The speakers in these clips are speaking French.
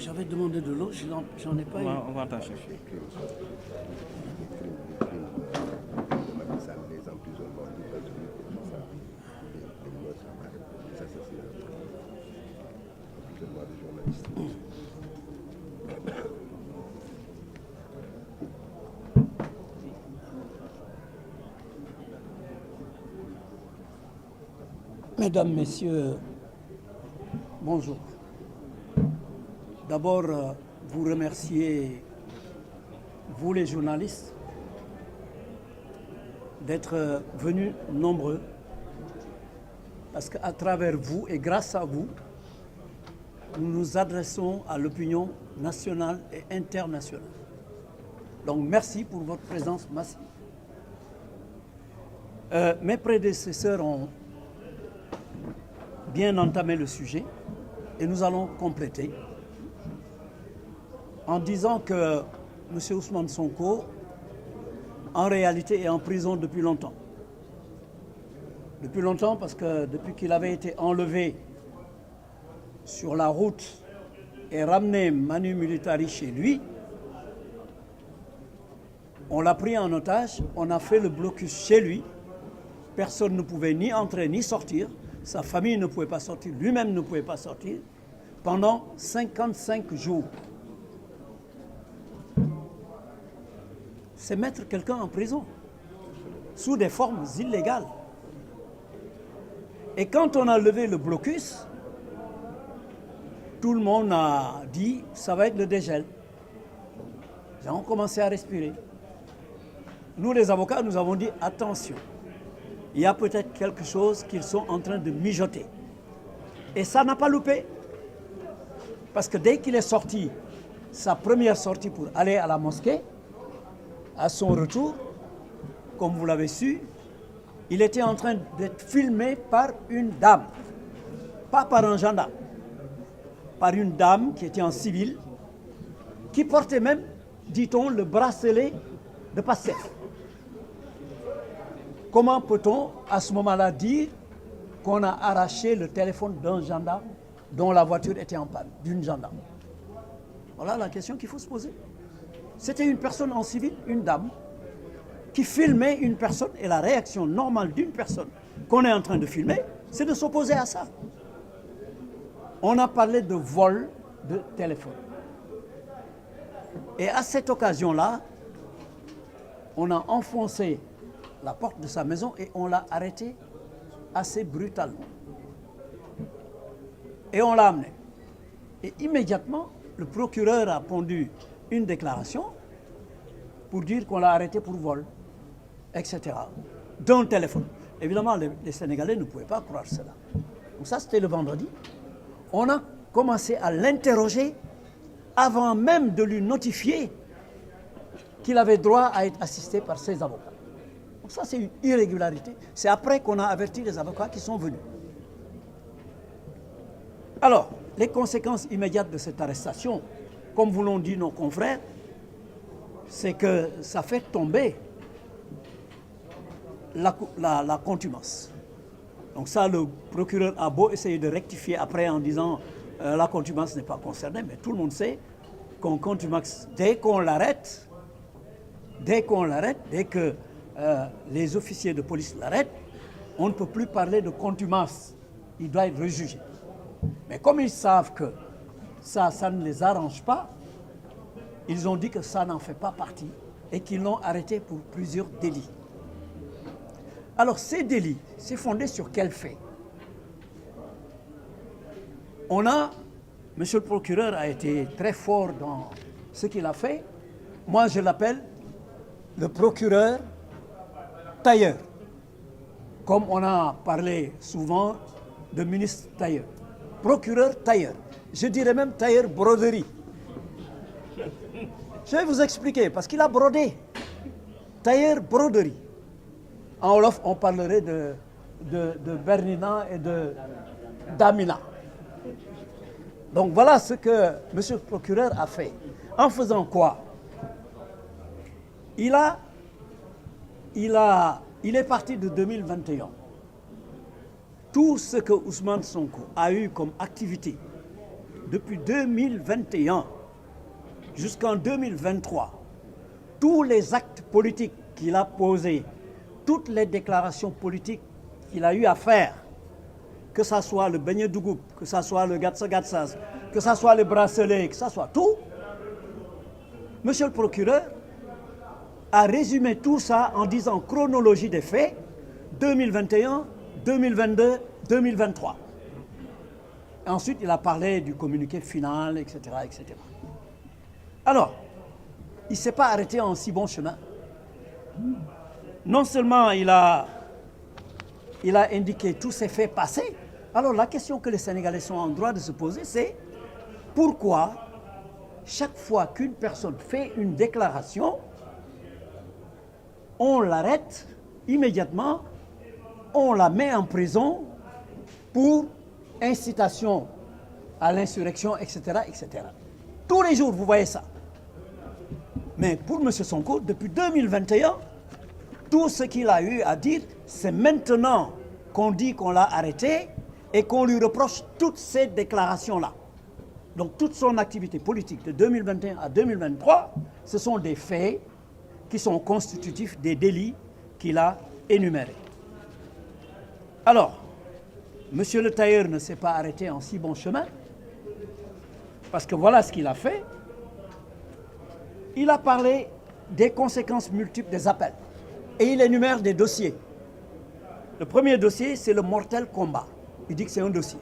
j'avais demandé de l'eau, j'en ai pas eu. On va t'en chercher. Mesdames, Messieurs, bonjour. D'abord, vous remercier, vous les journalistes, d'être venus nombreux, parce qu'à travers vous et grâce à vous, nous nous adressons à l'opinion nationale et internationale. Donc merci pour votre présence massive. Mes prédécesseurs ont bien entamé le sujet et nous allons compléter en disant que M. Ousmane Sonko, en réalité, est en prison depuis longtemps. Depuis longtemps parce que depuis qu'il avait été enlevé sur la route et ramené Manu Militari chez lui, on l'a pris en otage, on a fait le blocus chez lui. Personne ne pouvait ni entrer ni sortir. Sa famille ne pouvait pas sortir, lui-même ne pouvait pas sortir pendant 55 jours. C'est mettre quelqu'un en prison sous des formes illégales. Et quand on a levé le blocus, tout le monde a dit ça va être le dégel. Les gens ont commencé à respirer. Nous, les avocats, nous avons dit attention. Il y a peut-être quelque chose qu'ils sont en train de mijoter. Et ça n'a pas loupé. Parce que dès qu'il est sorti, sa première sortie pour aller à la mosquée, à son retour, comme vous l'avez su, il était en train d'être filmé par une dame. Pas par un gendarme. Par une dame qui était en civil, qui portait même, dit-on, le bracelet de Pastef. Comment peut-on, à ce moment-là, dire qu'on a arraché le téléphone d'un gendarme dont la voiture était en panne, d'une gendarme? Voilà la question qu'il faut se poser. C'était une personne en civil, une dame, qui filmait une personne, et la réaction normale d'une personne qu'on est en train de filmer, c'est de s'opposer à ça. On a parlé de vol de téléphone. Et à cette occasion-là, on a enfoncé la porte de sa maison et on l'a arrêté assez brutalement. Et on l'a amené. Et immédiatement, le procureur a pondu une déclaration pour dire qu'on l'a arrêté pour vol, etc. D'un téléphone. Évidemment, les Sénégalais ne pouvaient pas croire cela. Donc ça, c'était le vendredi. On a commencé à l'interroger avant même de lui notifier qu'il avait droit à être assisté par ses avocats. Donc ça, c'est une irrégularité. C'est après qu'on a averti les avocats qui sont venus. Alors, les conséquences immédiates de cette arrestation, comme vous l'ont dit nos confrères, c'est que ça fait tomber la contumace. Donc ça, le procureur a beau essayer de rectifier après en disant la contumace n'est pas concernée, mais tout le monde sait qu'on contumace dès qu'on l'arrête, dès que les officiers de police l'arrêtent, on ne peut plus parler de contumace. Il doit être rejugé. Mais comme ils savent que ça ne les arrange pas, ils ont dit que ça n'en fait pas partie et qu'ils l'ont arrêté pour plusieurs délits. Alors ces délits, c'est fondé sur quel fait? Monsieur le procureur a été très fort dans ce qu'il a fait. Moi, je l'appelle le procureur tailleur. Comme on a parlé souvent de ministre tailleur. Procureur tailleur. Je dirais même tailleur broderie. Je vais vous expliquer, parce qu'il a brodé. Tailleur broderie. En Wolof, on parlerait de Bernina et d'Amina. Donc voilà ce que M. le procureur a fait. En faisant quoi? Il est parti de 2021. Tout ce que Ousmane Sonko a eu comme activité depuis 2021 jusqu'en 2023, tous les actes politiques qu'il a posés, toutes les déclarations politiques qu'il a eu à faire, que ce soit le beignet Dougoub, que ce soit le Gatsa-Gatsas, que ce soit le bracelet, que ce soit tout, monsieur le procureur a résumé tout ça en disant chronologie des faits, 2021, 2022, 2023. Et ensuite, il a parlé du communiqué final, etc., etc. Alors, il ne s'est pas arrêté en si bon chemin. Non seulement il a indiqué tous ces faits passés, alors la question que les Sénégalais sont en droit de se poser, c'est pourquoi chaque fois qu'une personne fait une déclaration, on l'arrête immédiatement, on la met en prison pour incitation à l'insurrection, etc., etc. Tous les jours, vous voyez ça. Mais pour M. Sonko, depuis 2021, tout ce qu'il a eu à dire, c'est maintenant qu'on dit qu'on l'a arrêté et qu'on lui reproche toutes ces déclarations-là. Donc toute son activité politique de 2021 à 2023, ce sont des faits qui sont constitutifs des délits qu'il a énumérés. Alors, M. le tailleur ne s'est pas arrêté en si bon chemin, parce que voilà ce qu'il a fait. Il a parlé des conséquences multiples des appels et il énumère des dossiers. Le premier dossier, c'est le mortel combat. Il dit que c'est un dossier.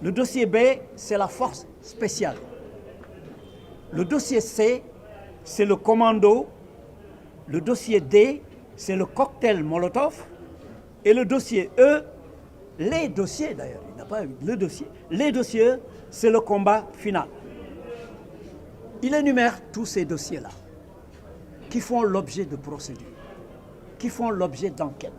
Le dossier B, c'est la force spéciale. Le dossier C, c'est le commando. Le dossier D, c'est le cocktail Molotov. Et le dossier E, les dossiers d'ailleurs, il n'a pas eu le dossier. Les dossiers, c'est le combat final. Il énumère tous ces dossiers-là qui font l'objet de procédures, qui font l'objet d'enquêtes.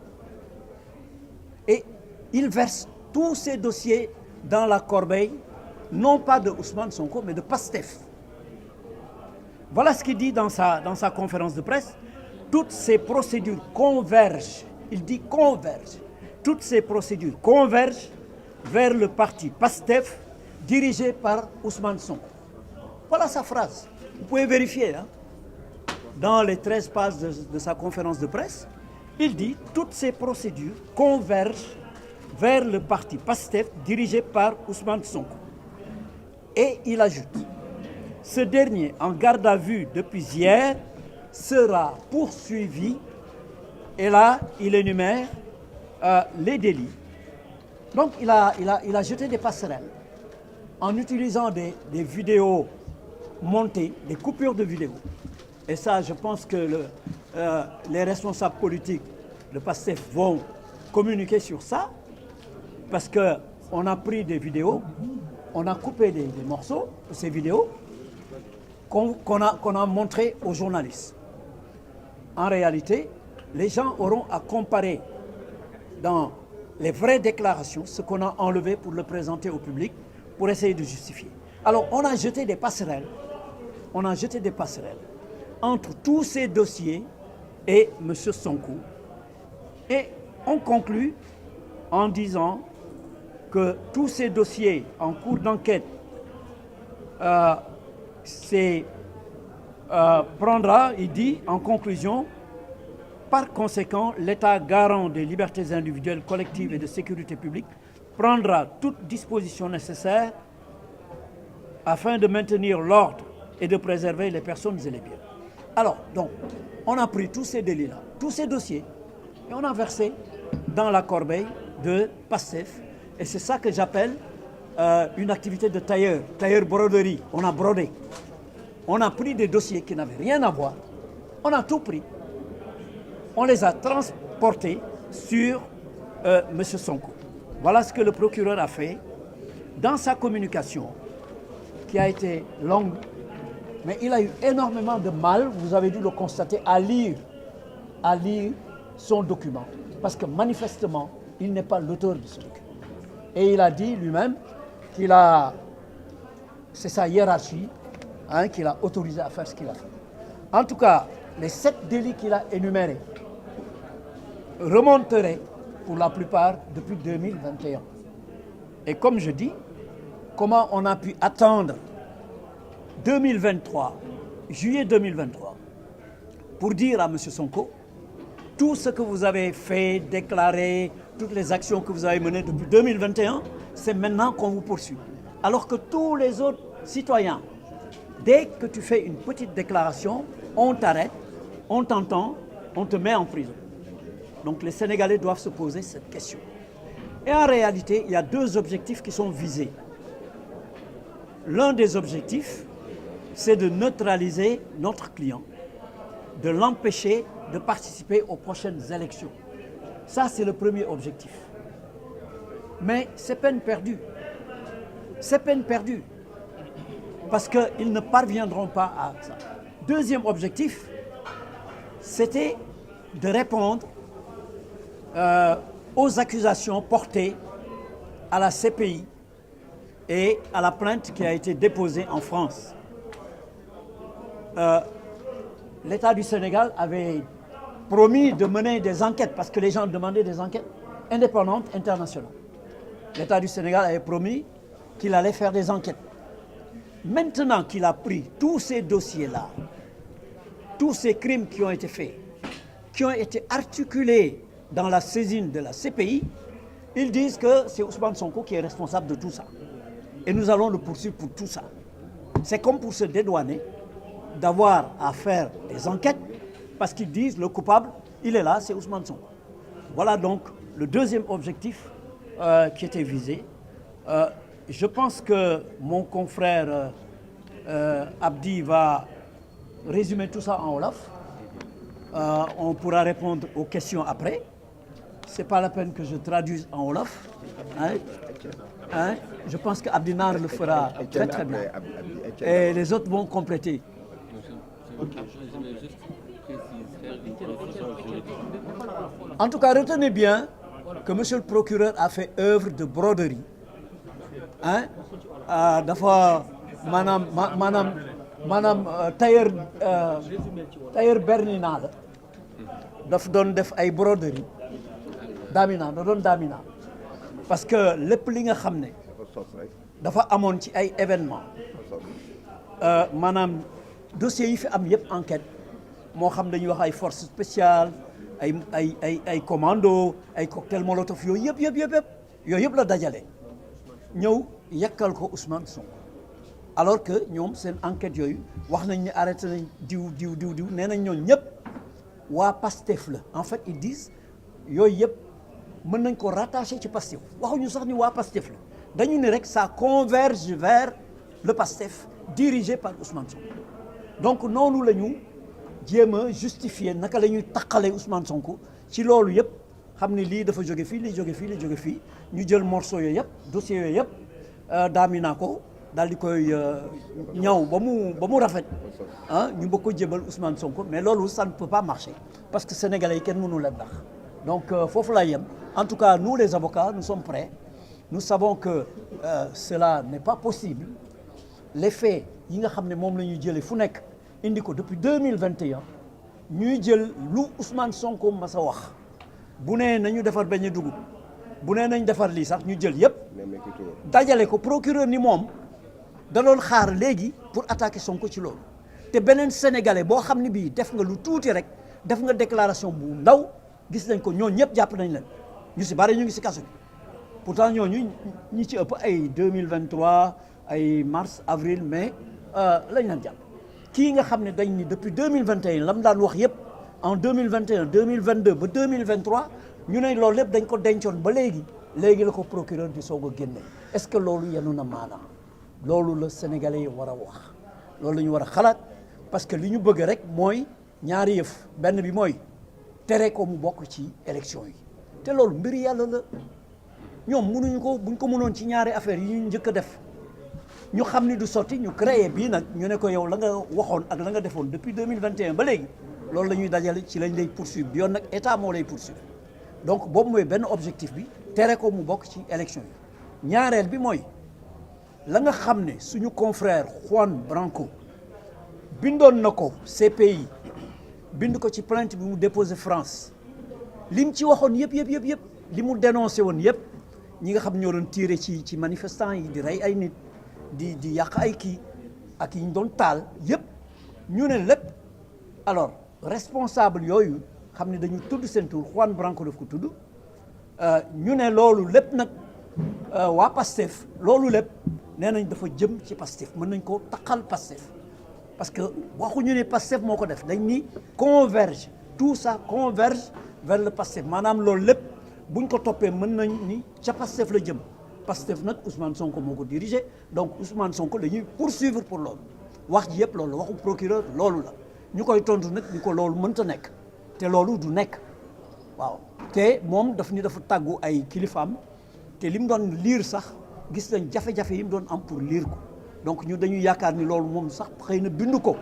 Et il verse tous ces dossiers dans la corbeille, non pas de Ousmane Sonko, mais de PASTEF. Voilà ce qu'il dit dans sa conférence de presse. Toutes ces procédures convergent, il dit convergent, toutes ces procédures convergent vers le parti PASTEF dirigé par Ousmane Sonko. Voilà sa phrase. Vous pouvez vérifier. Dans les 13 pages de sa conférence de presse, il dit « Toutes ces procédures convergent vers le parti PASTEF dirigé par Ousmane Sonko. » Et il ajoute « Ce dernier, en garde à vue depuis hier, sera poursuivi. » Et là, il énumère les délits. Donc, il a jeté des passerelles en utilisant des vidéos montées, des coupures de vidéos. Et ça, je pense que les responsables politiques de PASTEF vont communiquer sur ça, parce qu'on a pris des vidéos, on a coupé des morceaux de ces vidéos qu'on a montrées aux journalistes. En réalité, les gens auront à comparer dans les vraies déclarations ce qu'on a enlevé pour le présenter au public, pour essayer de justifier. Alors, on a jeté des passerelles. On a jeté des passerelles entre tous ces dossiers et M. Sonko. Et on conclut en disant que tous ces dossiers en cours d'enquête prendra, il dit en conclusion, par conséquent, l'État garant des libertés individuelles, collectives et de sécurité publique prendra toute disposition nécessaire afin de maintenir l'ordre et de préserver les personnes et les biens. Alors, donc, on a pris tous ces délits-là, tous ces dossiers, et on a versé dans la corbeille de PASTEF. Et c'est ça que j'appelle une activité de tailleur broderie. On a brodé. On a pris des dossiers qui n'avaient rien à voir. On a tout pris. On les a transportés sur M. Sonko. Voilà ce que le procureur a fait dans sa communication, qui a été longue, mais il a eu énormément de mal, vous avez dû le constater, à lire son document. Parce que manifestement, il n'est pas l'auteur de ce document. Et il a dit lui-même c'est sa hiérarchie, qui l'a autorisé à faire ce qu'il a fait. En tout cas, les 7 délits qu'il a énumérés remonteraient pour la plupart depuis 2021. Et comme je dis, comment on a pu attendre 2023, juillet 2023, pour dire à M. Sonko, tout ce que vous avez fait, déclaré, toutes les actions que vous avez menées depuis 2021, c'est maintenant qu'on vous poursuit. Alors que tous les autres citoyens, dès que tu fais une petite déclaration, on t'arrête, on t'entend, on te met en prison. Donc les Sénégalais doivent se poser cette question. Et en réalité, il y a deux objectifs qui sont visés. L'un des objectifs, c'est de neutraliser notre client, de l'empêcher de participer aux prochaines élections. Ça, c'est le premier objectif. Mais c'est peine perdue. C'est peine perdue. Parce qu'ils ne parviendront pas à ça. Deuxième objectif, c'était de répondre aux accusations portées à la CPI et à la plainte qui a été déposée en France. L'État du Sénégal avait promis de mener des enquêtes, parce que les gens demandaient des enquêtes indépendantes, internationales. L'État du Sénégal avait promis qu'il allait faire des enquêtes. Maintenant qu'il a pris tous ces dossiers-là, tous ces crimes qui ont été faits, qui ont été articulés dans la saisine de la CPI, ils disent que c'est Ousmane Sonko qui est responsable de tout ça. Et nous allons le poursuivre pour tout ça. C'est comme pour se dédouaner d'avoir à faire des enquêtes, parce qu'ils disent le coupable, il est là, c'est Ousmane Sonko. Voilà donc le deuxième objectif qui était visé. Je pense que mon confrère Abdi va résumer tout ça en wolof. On pourra répondre aux questions après. C'est pas la peine que je traduise en wolof. Hein? Je pense que Abdi Nar le fera très très bien. Et les autres vont compléter. En tout cas, retenez bien que monsieur le procureur a fait œuvre de broderie. Hein? Dafa maanaam tailleur Bernina la daf doon def ay broderie daamina da doon daamina parce que lépp li nga xam ne dafa amoon ci ay événement maanaam dossiers yi fi am yëpp enquête moo xam dañuy wax ay forces spéciales ay commando ay cocktail molotov yooyu yëpp la dajale ñëw yekkal ko Ousmane Sonko alors que ñoom seen enquête yooyu wax nañ ne arrêté nañ diw nee nañ ñoom ñëpp waa Pastef la en fait ils disent yooyu yëpp mën nañ ko rattacher ci Pastef waxuñu sax ni waa Pastef la dañu ne rek ça converge vers le Pastef dirigé par Ousmane Sonko donc noonu la ñu jéem a justifier naka la ñuy taqalee Ousmane Sonko ci loolu yëpp xam ne lii dafa jóge fii lii jóge fii ñu jël morceau yooyu yëpp dossier yooyu yëpp daamina ko daal di koy ñaw ba mu rafet ah ñu bëgg ko jébal Ousmane Sonko mais loolu ça ne peut pas marcher parce que sénégalais yi kenn mënu leen ndax donc foofu laa yem en tout cas nous les avocats nous sommes prêts nous savons que cela n'est pas possible les faits yi nga xam ne moom la ñuy jëlee fu nekk indi ko depuis 2021 ñuy jël lu Ousmane Sonko ma sa wax bu nee nañu defar beñe dugub bu nee nañ defar lii sax ñu jël yëpp dajale ko procureur ni moom da doon xaar léegi pour attaquer Sonko ci loolu te beneen sénégalais boo xam ne bii def nga lu tuuti rek def nga déclaration bu ndaw gis nañ ko ñoo ñëpp jàpp nañ leen ñu si bari ñu ngi si kaso bi pourtant ñooñu ñi ci ëpp ay 2023 ay mars avril mai lañ leen jàpp kii nga xam ne dañ ni depuis 2021 la mu daan wax yëpp en 2021 2022 ba 2023 ñu ne loolu lépp dañ ko dencoon ba léegi la ko procureur di soog a génne est-ce que loolu yenu na maanaam loolu la sénégalais yi war a wax loolu la ñu war a xalaat parce que li ñu bëgg rek mooy ñaari yëf benn bi mooy tere ko mu bokk ci élection yi te loolu mbir yàlla la ñoom mënuñu ko buñ ko mënoon ci ñaari affaires yi ñu njëkk a def ñu xam ni du sotti ñu créé bii nag ñu ne ko yow la nga waxoon ak la nga defoon depuis 2021 ba léegi loolu la ñuy dajale ci lañ lay poursuivre bi yoon nag état moo lay poursuivre donc boobu mooy benn objectif bi tere ko mu bokk ci élection yi ñaareel bi mooy la nga xam ne suñu confrère Juan Branco bindoon na ko CPI bind ko ci plainte bi mu déposé France lim ci waxoon yëpp li mu dénoncé woon yëpp ñi nga xam ñoo doon tiire ci manifestants yi di rey ay nit di yàq ay kii ak yi ñu doon taal yëpp ñu ne lépp alors responsable yooyu xam ne dañu tudd seen tur Juan Branco daf ko tudd ñu ne loolu lépp nag waa Pastef loolu lépp nee nañ dafa jëm ci Pastef mën nañ ko taqal Pastef parce que waxuñu ne Pastef moo ko def dañ ni converge tout ça converge vers le Pastef maanaam loolu lépp buñ ko toppee mën nañ ni ca Pastef la jëm Pastef nag Ousmane Sonko moo ko dirigé donc Ousmane Sonko la ñuy poursuivre pour loolu wax ji yëpp loolu la waxu procureur loolu la ñu koy tontu nag ni ko loolu mënta nekk te loolu du nekk waaw te moom daf ni dafa tàggu ay kilifaam te li mu doon liir sax gis nañ jafe-jafe yi mu doon am pour liir ko donc ñu dañuy yaakaar ni loolu moom sax xëy na bind ko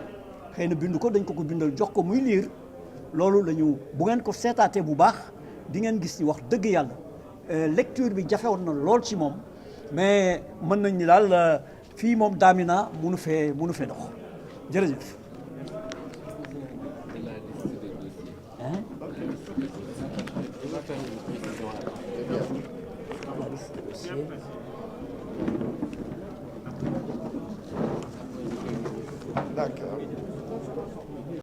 dañ ko bindal jox ko muy liir loolu la ñu bu ngeen ko seetaatee bu baax di ngeen gis ni wax dëgg yàlla lecture bi jafewoon na lool ci moom mais mën nañ ni daal fii moom daamina munu fee dox jërëjëf. D'accord.